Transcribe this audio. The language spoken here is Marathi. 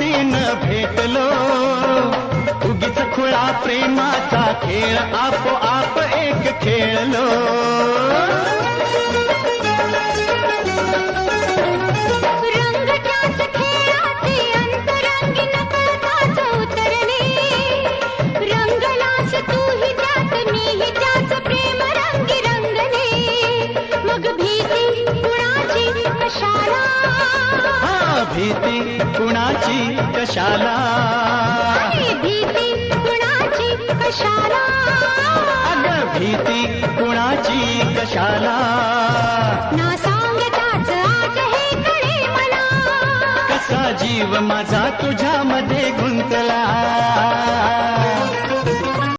आईन भेटलो, उगीच खुळा प्रेमाचा खेळ आपोआप एक खेळलो. रंग त्याच खेळाचे अंतरंगी नकळताच उतरले, रंगलास तूही त्यात मीही त्याच प्रेम रंगी रंगले. मग भीती कुणाची कशाला, भीती कुणाची कशाला, भीती कुणाची कशाला, अगं भीती कुणाची कशाला. ना सांगताच आज हे कळे मला, कसा जीव माझा तुझ्यामध्ये गुंतला.